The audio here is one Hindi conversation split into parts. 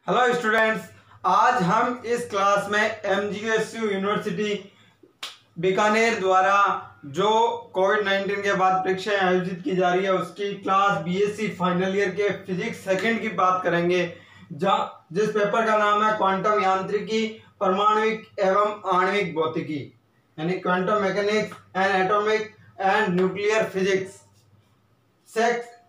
हेलो स्टूडेंट्स, आज हम इस क्लास में MGSU यूनिवर्सिटी बीकानेर द्वारा जो कोविड-19 के बाद परीक्षाएं आयोजित की जा रही है उसकी क्लास BSc फाइनल ईयर के फिजिक्स सेकंड की बात करेंगे, जिस पेपर का नाम है क्वांटम यांत्रिकी, परमाणुविक एवं आणविक भौतिकी, यानी quantum mechanics and atomic and nuclear physics.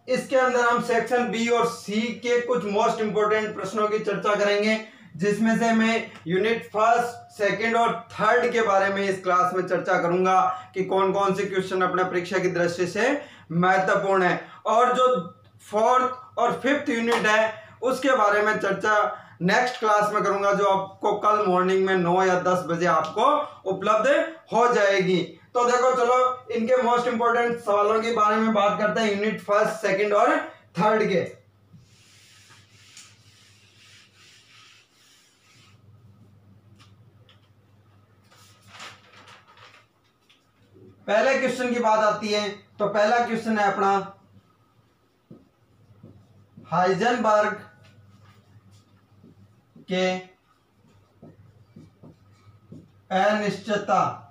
इसके अंदर हम सेक्शन बी और सी के कुछ मोस्ट इंपोर्टेंट प्रश्नों की चर्चा करेंगे, जिसमें से मैं यूनिट फर्स्ट, सेकंड और थर्ड के बारे में इस क्लास में चर्चा करूंगा कि कौन कौन से क्वेश्चन अपने परीक्षा की दृष्टि से महत्वपूर्ण है, और जो फोर्थ और फिफ्थ यूनिट है उसके बारे में चर्चा नेक्स्ट क्लास में करूंगा, जो आपको कल मॉर्निंग में 9 या 10 बजे आपको उपलब्ध हो जाएगी। तो देखो, चलो इनके मोस्ट इंपोर्टेंट सवालों के बारे में बात करते हैं यूनिट फर्स्ट, सेकंड और थर्ड के। पहले क्वेश्चन की बात आती है तो पहला क्वेश्चन है अपना हाइजेनबर्ग के अनिश्चितता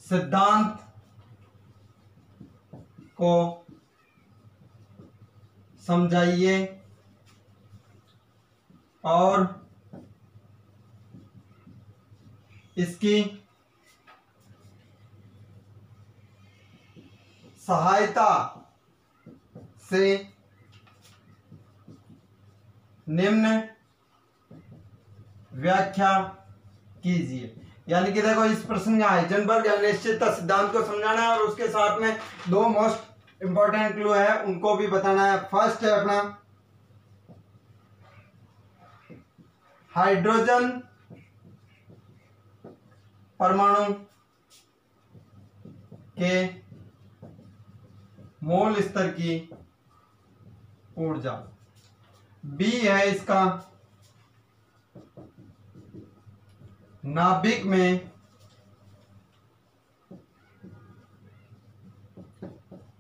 सिद्धांत को समझाइए और इसकी सहायता से निम्न व्याख्या कीजिए। यानी कि देखो, इस प्रश्न में हाइजेनबर्ग अनिश्चितता सिद्धांत को समझाना है और उसके साथ में दो मोस्ट इंपॉर्टेंट क्लू है उनको भी बताना है। फर्स्ट है अपना हाइड्रोजन परमाणु के मोल स्तर की ऊर्जा। बी है इसका नाभिक में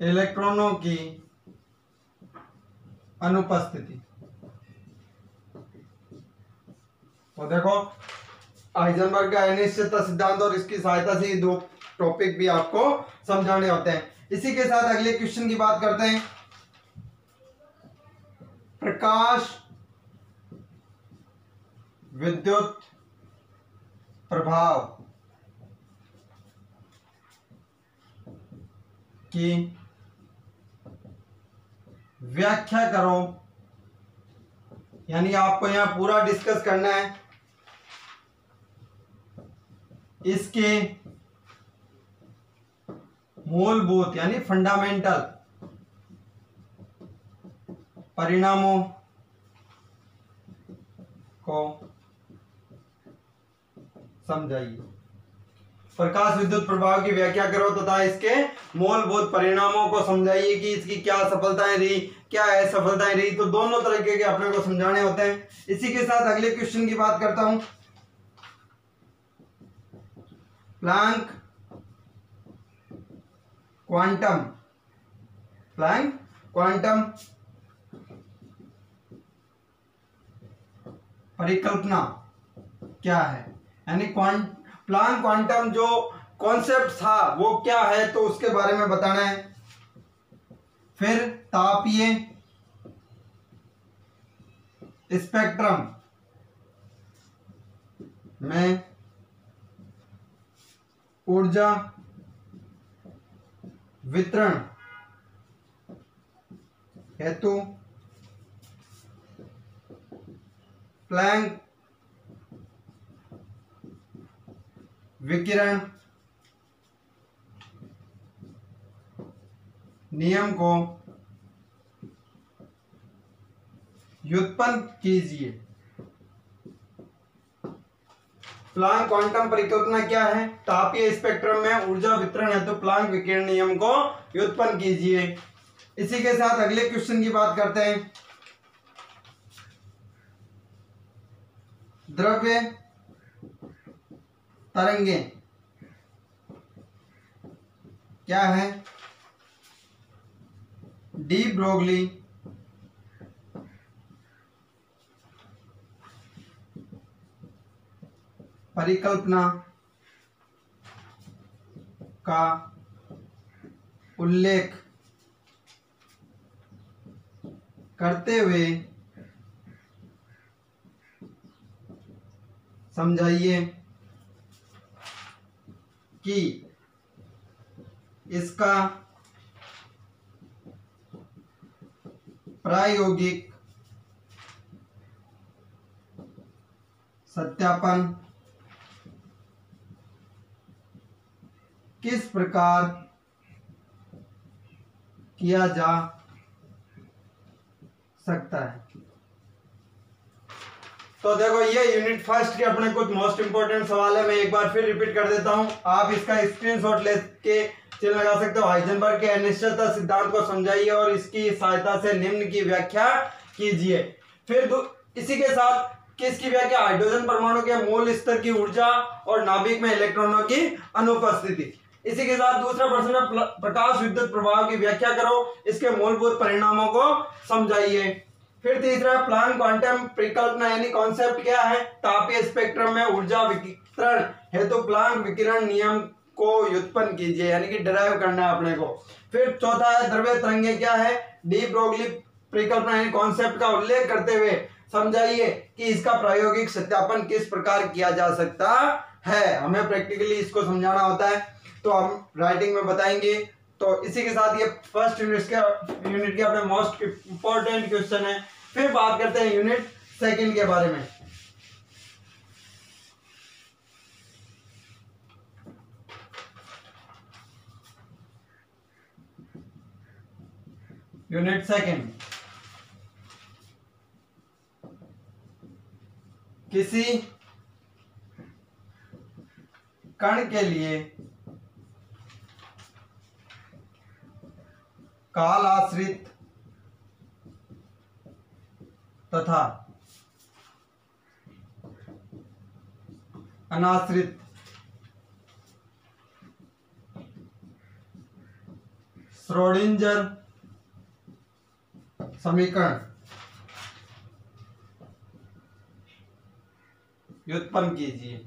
इलेक्ट्रॉनों की अनुपस्थिति। तो देखो, हाइजेनबर्ग का अनिश्चितता सिद्धांत और इसकी सहायता से दो टॉपिक भी आपको समझाने होते हैं। इसी के साथ अगले क्वेश्चन की बात करते हैं। प्रकाश विद्युत प्रभाव की व्याख्या करो। यानी आपको यहां पूरा डिस्कस करना है इसके मूलभूत यानी फंडामेंटल परिणामों को समझाइए। प्रकाश विद्युत प्रभाव की व्याख्या करो तथा इसके मूलभूत परिणामों को समझाइए कि इसकी क्या सफलताएं रही, क्या असफलताएं रही। तो दोनों तरीके के अपने को समझाने होते हैं। इसी के साथ अगले क्वेश्चन की बात करता हूं। प्लैंक क्वांटम परिकल्पना क्या है, यानी प्लैंक क्वांटम जो कॉन्सेप्ट था वो क्या है, तो उसके बारे में बताना है। फिर तापीय स्पेक्ट्रम में ऊर्जा वितरण हेतु प्लैंक विकिरण नियम को व्युत्पन्न कीजिए। प्लैंक क्वांटम परिकल्पना क्या है? तापीय स्पेक्ट्रम में ऊर्जा वितरण है तो प्लैंक विकिरण नियम को व्युत्पन्न कीजिए। इसी के साथ अगले क्वेश्चन की बात करते हैं। द्रव्य तरंगे क्या है? डी ब्रोगली परिकल्पना का उल्लेख करते हुए समझाइए कि इसका प्रायोगिक सत्यापन किस प्रकार किया जा सकता है। तो देखो ये यूनिट फर्स्ट के अपने कुछ मोस्ट इंपोर्टेंट सवाल है। मैं एक बार फिर रिपीट कर देता हूं, आप इसका स्क्रीनशॉट लेके चिन्ह लगा सकते हो। हाइजेनबर्ग के अनिश्चितता सिद्धांत को समझाइए और इसकी सहायता से निम्न की व्याख्या कीजिए। फिर इसी के साथ किसकी व्याख्या, हाइड्रोजन परमाणु के मूल स्तर की ऊर्जा और नाभिक में इलेक्ट्रॉनों की अनुपस्थिति। इसी के साथ दूसरा प्रश्न है प्रकाश विद्युत प्रभाव की व्याख्या करो, इसके मूलभूत परिणामों को समझाइए। फिर तीसरा प्लांक क्वांटम परिकल्पना यानी कॉन्सेप्ट क्या है, तापीय स्पेक्ट्रम में ऊर्जा विकिरण हेतु प्लांक विकिरण नियम को व्युत्पन्न कीजिए, यानी कि डिराइव करना है अपने को। फिर चौथा है द्रव्य तरंगे क्या है, डी ब्रोगली परिकल्पना यानी कॉन्सेप्ट का उल्लेख करते हुए समझाइए कि इसका प्रायोगिक सत्यापन किस प्रकार किया जा सकता है। हमें प्रैक्टिकली इसको समझाना होता है, तो हम राइटिंग में बताएंगे। तो इसी के साथ ये फर्स्ट यूनिट के अपने मोस्ट इंपॉर्टेंट क्वेश्चन है। फिर बात करते हैं यूनिट सेकंड के बारे में। यूनिट सेकंड, किसी कण के लिए काल आश्रित तथा अनाश्रित श्रोडिंगर समीकरण व्युत्पन्न कीजिए।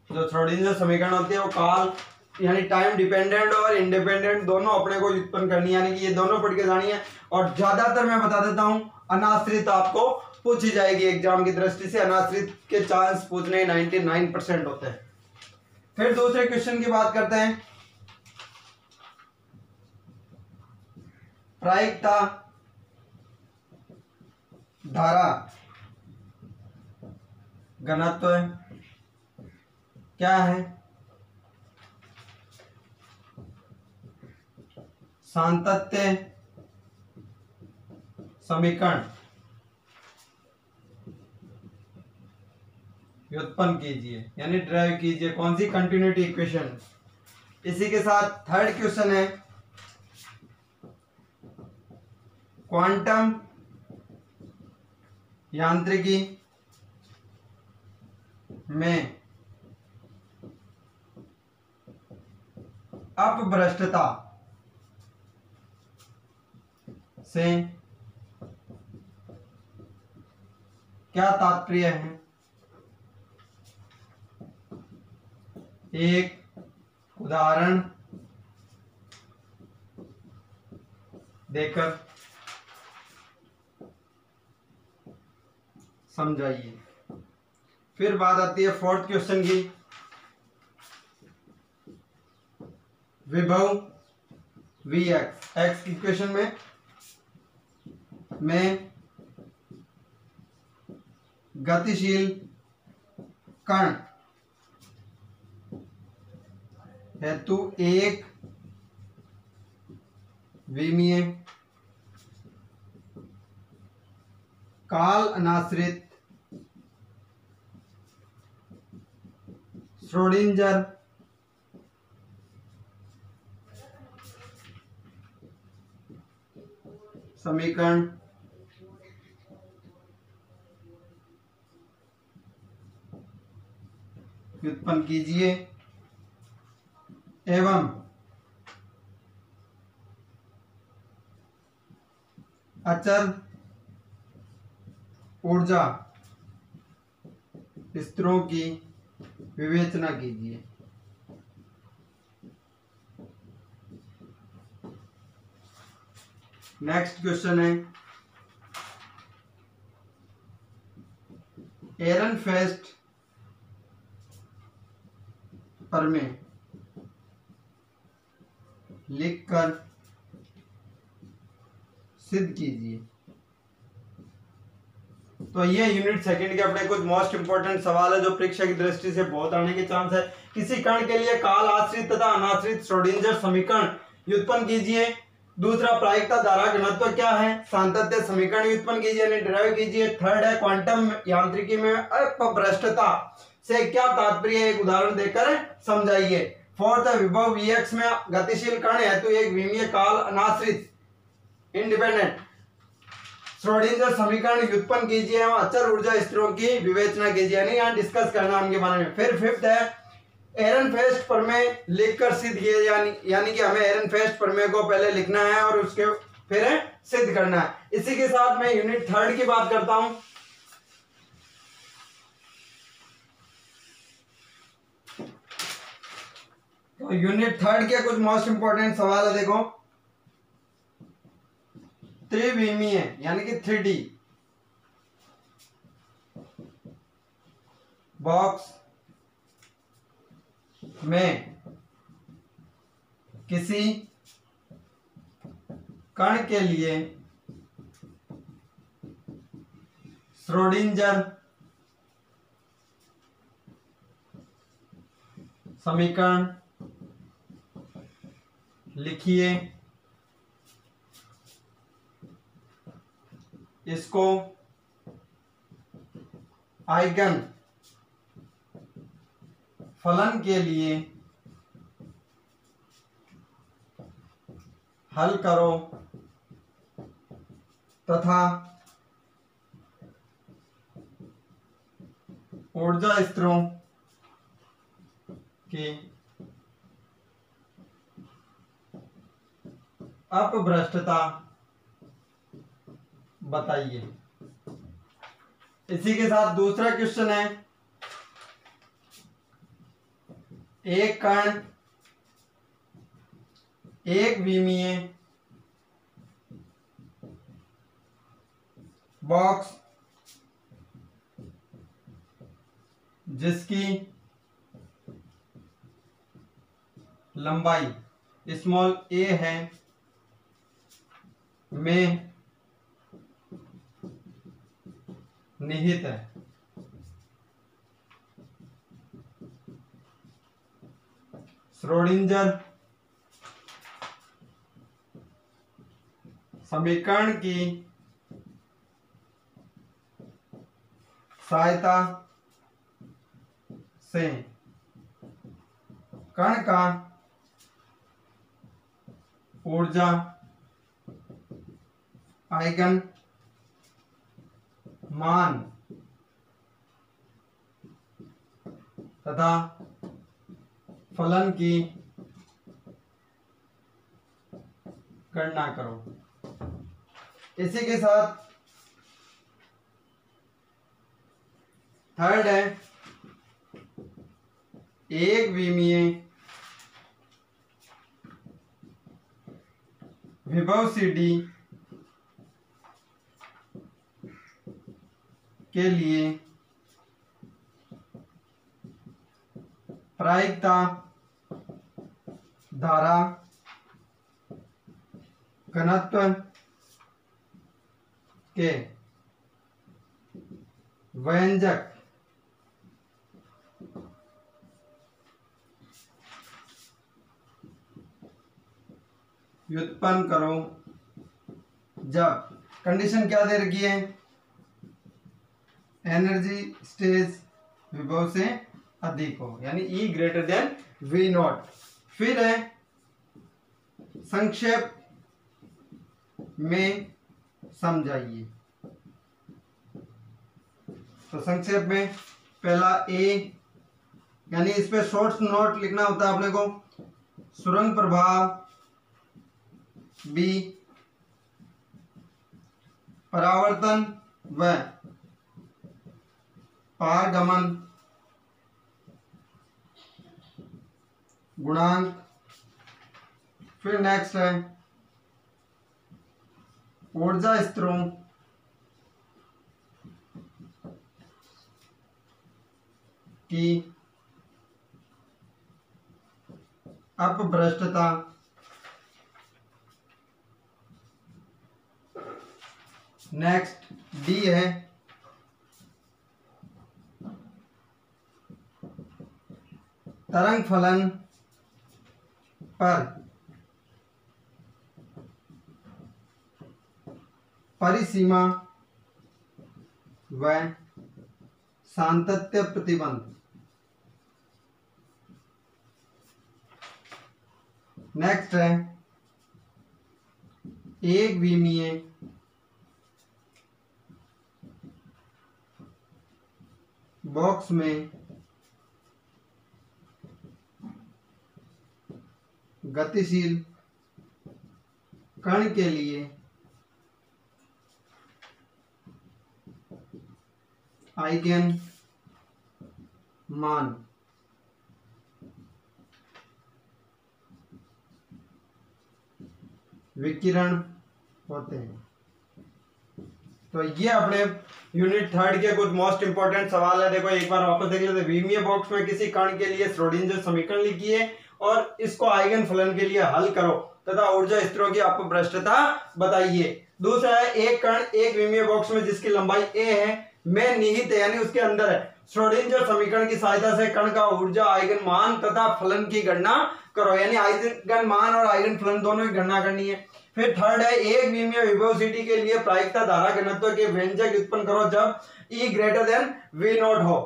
जो श्रोडिंगर समीकरण होते हैं वो काल यानी टाइम डिपेंडेंट और इंडिपेंडेंट दोनों अपने को व्युत्पन्न करनी, यानी कि ये दोनों पढ़ के जानी है। और ज्यादातर मैं बता देता हूं अनाश्रित आपको पूछी जाएगी एग्जाम की दृष्टि से, अनाश्रित के चांस पूछने 99% होते हैं। फिर दूसरे क्वेश्चन की बात करते हैं, प्रायिकता धारा घनत्व क्या है, सांतत्य समीकरण व्युत्पन्न कीजिए, यानी ड्राइव कीजिए। कौन सी, कंटिन्यूटी इक्वेशन। इसी के साथ थर्ड क्वेश्चन है क्वांटम यांत्रिकी में अपभ्रष्टता से क्या तात्पर्य है। एक उदाहरण देकर समझाइए। फिर बात आती है फोर्थ क्वेश्चन की, विभव वी एक्स इक्वेशन में गतिशील कण हेतु एक विमीय काल अनाश्रित श्रोडिंगर समीकरण व्युत्पन्न कीजिए एवं अचर ऊर्जा स्तरों की विवेचना कीजिए। नेक्स्ट क्वेश्चन है, एरनफेस्ट प्रमेय लिखकर सिद्ध कीजिए। तो ये यूनिट सेकंड के अपने कुछ मोस्ट इंपोर्टेंट सवाल है जो परीक्षा की दृष्टि से बहुत आने के चांस है। किसी कण के लिए काल आश्रित तथा अनाश्रित श्रोडिंगर समीकरण व्युत्पन्न कीजिए। दूसरा, प्रायिकता धारा घनत्व क्या है, सांतत्य समीकरण व्युत्पन्न कीजिए यानी डिराइव कीजिए। थर्ड है, क्वांटम यांत्रिकी में अपभ्रष्टता से क्या तात्पर्य, एक उदाहरण देकर समझाइए। फोर्थ है, विभव Vx में गतिशील कण हेतु एक विमीय काल अनाश्रित इंडिपेंडेंट श्रोडिंगर समीकरण व्युत्पन्न कीजिए एवं अचर ऊर्जा स्तरों की विवेचना कीजिए, यानी यहाँ डिस्कस करना उनके बारे में। फिर फिफ्थ है, एरनफेस्ट प्रमेय लिखकर सिद्ध किए, यानी कि हमें एरनफेस्ट प्रमेय को पहले लिखना है और उसके फिर सिद्ध करना है। इसी के साथ मैं यूनिट थर्ड की बात करता हूं। तो यूनिट थर्ड के कुछ मोस्ट इंपोर्टेंट सवाल है, देखो। त्रिविमीय यानी कि 3D बॉक्स में किसी कण के लिए श्रोडिंगर समीकरण लिखिए। इसको आइगन फलन के लिए हल करो तथा ऊर्जा स्तरों की अपभ्रष्टता बताइए। इसी के साथ दूसरा क्वेश्चन है, एक कण एक विमीय बॉक्स जिसकी लंबाई स्मॉल a है में निहित है। श्रोडिंगर समीकरण की सहायता से कण का ऊर्जा आइगन मान तथा फलन की गणना करो। इसी के साथ थर्ड है, एक विमीय विभव CD के लिए प्रायिकता धारा घनत्व के व्यंजक व्युत्पन्न करो जब कंडीशन क्या दे रखी है, एनर्जी स्टेज विभव से अधिक हो, यानी E ग्रेटर देन V0। फिर है संक्षेप में समझाइए। तो संक्षेप में पहला A, यानी इस पे शॉर्ट नोट लिखना होता है अपने को। सुरंग प्रभाव B, परावर्तन व पारगमन गुणांक। फिर नेक्स्ट है ऊर्जा स्तरों की अपभ्रष्टता। नेक्स्ट डी है तरंग फलन पर परिसीमा व सातत्य प्रतिबंध। नेक्स्ट है एक विमीय बॉक्स में गतिशील कण के लिए आइगन मान। विकिरण होते हैं। तो ये अपने यूनिट 3 के कुछ मोस्ट इंपोर्टेंट सवाल है। देखो एक बार वापस देख लेते हैं। विमीय बॉक्स में किसी कण के लिए श्रोडिंगर समीकरण लिखिए और इसको आइगन फलन के लिए हल करो तथा ऊर्जा स्तरों की अपभ्रष्टता बताइए। दूसरा है एक कण एक विमीय बॉक्स में जिसकी लंबाई a है में निहित है यानी उसके अंदर है। श्रोडिंगर समीकरण की सहायता से कण का ऊर्जा आइगन मान तथा फलन की गणना करो यानी आइगन मान और आइगन फलन दोनों की गणना करनी है। फिर थर्ड है एक विमीय विभव के लिए प्रायिकता धारा घनत्व के व्यंजक उत्पन्न करो जब E ग्रेटर देन V0 हो।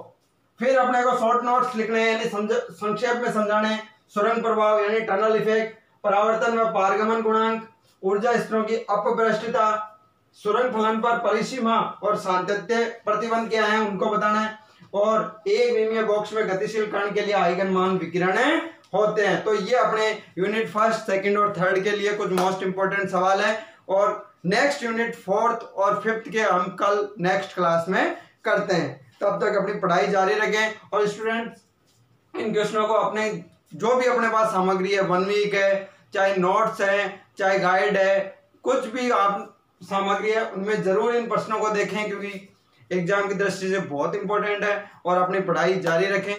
फिर अपने को शॉर्ट नोट्स लिखने हैं यानी संक्षेप में समझाने। सुरंग प्रभाव यानी टनल इफेक्ट, परावर्तन व पारगमन गुणांक, ऊर्जा स्तरों की अपभ्रष्टता, सुरंग फलन पर परिसीमा और सातत्य प्रतिबंध क्या है उनको बताना है, और एक विमीय बॉक्स में गतिशील कण के लिए आइगन मान विकिरण होते हैं। तो ये अपने यूनिट 1, 2 और 3 के लिए कुछ मोस्ट इंपोर्टेंट सवाल है और नेक्स्ट यूनिट 4th और 5th के हम कल नेक्स्ट क्लास में करते हैं। तब तक अपनी पढ़ाई जारी रखें और स्टूडेंट्स इन क्वेश्चनों को अपने जो भी अपने पास सामग्री है 1 वीक है, चाहे नोट्स है, चाहे गाइड है, कुछ भी आप सामग्री है उनमें जरूर इन प्रश्नों को देखें क्योंकि एग्जाम की दृष्टि से बहुत इंपॉर्टेंट है और अपनी पढ़ाई जारी रखें।